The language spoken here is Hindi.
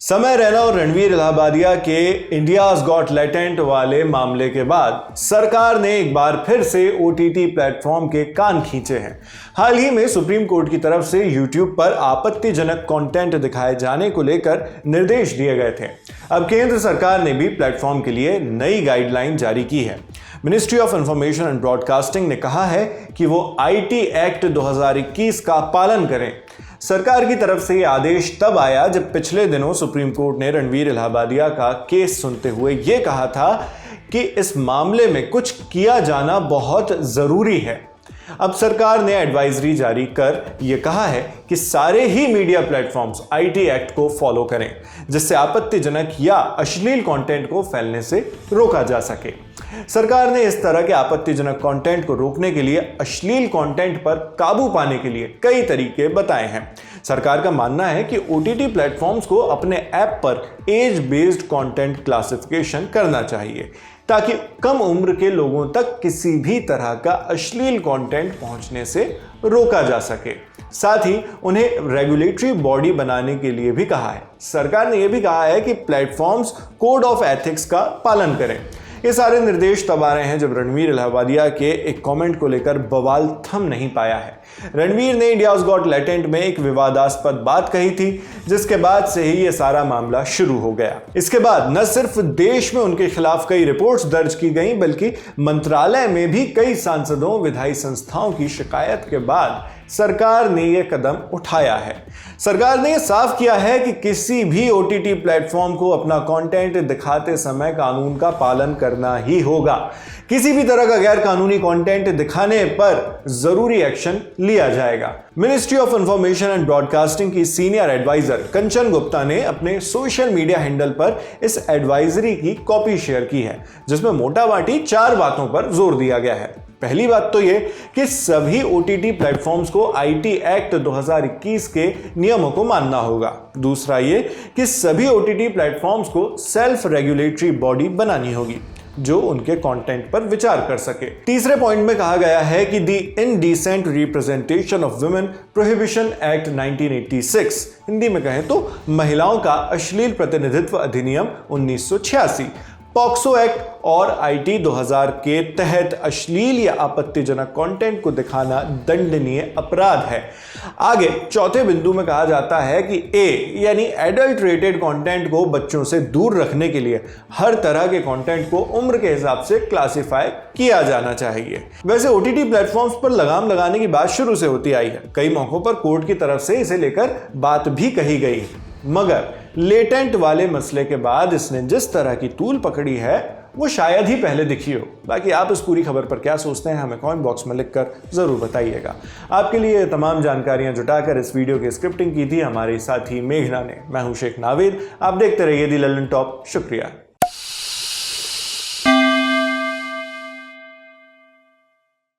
समय रैना और रणवीर इलाहाबादिया के इंडियाज गॉट टैलेंट वाले मामले के बाद सरकार ने एक बार फिर से ओटीटी प्लेटफॉर्म के कान खींचे हैं। हाल ही में सुप्रीम कोर्ट की तरफ से यूट्यूब पर आपत्तिजनक कंटेंट दिखाए जाने को लेकर निर्देश दिए गए थे। अब केंद्र सरकार ने भी प्लेटफॉर्म के लिए नई गाइडलाइन जारी की है। Ministry of information and broadcasting ने कहा है कि वो आईटी एक्ट 2021 का पालन करें। सरकार की तरफ से यह आदेश तब आया जब पिछले दिनों सुप्रीम कोर्ट ने रणवीर इलाहाबादिया का केस सुनते हुए यह कहा था कि इस मामले में कुछ किया जाना बहुत जरूरी है। अब सरकार ने एडवाइजरी जारी कर यह कहा है कि सारे ही मीडिया प्लेटफॉर्म्स आईटी एक्ट को फॉलो करें, जिससे आपत्तिजनक या अश्लील कंटेंट को फैलने से रोका जा सके। सरकार ने इस तरह के आपत्तिजनक कंटेंट को रोकने के लिए अश्लील कंटेंट पर काबू पाने के लिए कई तरीके बताए हैं। सरकार का मानना है कि ओटीटी प्लेटफॉर्म्स को अपने ऐप पर एज बेस्ड कंटेंट क्लासिफिकेशन करना चाहिए, ताकि कम उम्र के लोगों तक किसी भी तरह का अश्लील कंटेंट पहुंचने से रोका जा सके। साथ ही उन्हें रेगुलेटरी बॉडी बनाने के लिए भी कहा है। सरकार ने यह भी कहा है कि प्लेटफॉर्म्स कोड ऑफ एथिक्स का पालन करें। ये सारे निर्देश तब आ रहे हैं जब रणवीर इलाहाबादिया के एक कमेंट को लेकर बवाल थम नहीं पाया है। रणवीर ने इंडियाज गॉट टैलेंट में एक विवादास्पद बात कही थी, जिसके बाद से ही ये सारा मामला शुरू हो गया। इसके बाद न सिर्फ देश में उनके खिलाफ कई रिपोर्ट्स दर्ज की गई, बल्कि मंत्रालय में भी कई सांसदों, विधायी संस्थाओं की शिकायत के बाद सरकार ने यह कदम उठाया है। सरकार ने यह साफ किया है कि किसी भी ओटीटी प्लेटफॉर्म को अपना कंटेंट दिखाते समय कानून का पालन करना ही होगा। किसी भी तरह का गैर कानूनी कंटेंट दिखाने पर जरूरी एक्शन लिया जाएगा। Ministry of information and broadcasting की सीनियर एडवाइजर कंचन गुप्ता ने अपने सोशल मीडिया हैंडल पर इस एडवाइजरी की कॉपी शेयर की है, जिसमें मोटामोटी 4 बातों पर जोर दिया गया है। पहली बात तो ये कि सभी ओटीटी प्लेटफॉर्म्स को आईटी एक्ट 2021 के नियमों को मानना होगा। दूसरा ये कि सभी ओटीटी प्लेटफॉर्म्स को सेल्फ रेगुलेटरी बॉडी बनानी होगी जो उनके कंटेंट पर विचार कर सके। तीसरे पॉइंट में कहा गया है कि the indecent representation of women prohibition act 1986, Hindi में कहें तो महिलाओं का अश्लील प्रतिनिधित्व अधिनियम 1986, पॉक्सो एक्ट और आईटी 2000 के तहत अश्लील या आपत्तिजनक कंटेंट को दिखाना दंडनीय अपराध है। आगे चौथे बिंदु में कहा जाता है कि ए यानी एडल्टरेटेड कंटेंट को बच्चों से दूर रखने के लिए हर तरह के कंटेंट को उम्र के हिसाब से क्लासिफाई किया जाना चाहिए। वैसे ओटीटी प्लेटफॉर्म्स पर लगाम लगाने की बात शुरू से होती आई है। कई मौकों पर कोर्ट की तरफ से इसे लेकर बात भी कही गई, मगर लेटेंट वाले मसले के बाद इसने जिस तरह की तूल पकड़ी है वो शायद ही पहले दिखी हो। बाकी आप इस पूरी खबर पर क्या सोचते हैं हमें कमेंट बॉक्स में लिखकर जरूर बताइएगा। आपके लिए तमाम जानकारियां जुटाकर इस वीडियो की स्क्रिप्टिंग की थी हमारे साथी मेघना ने। मैं हूं शेख नावेद, आप देखते रहिए दी लल्लन टॉप। शुक्रिया।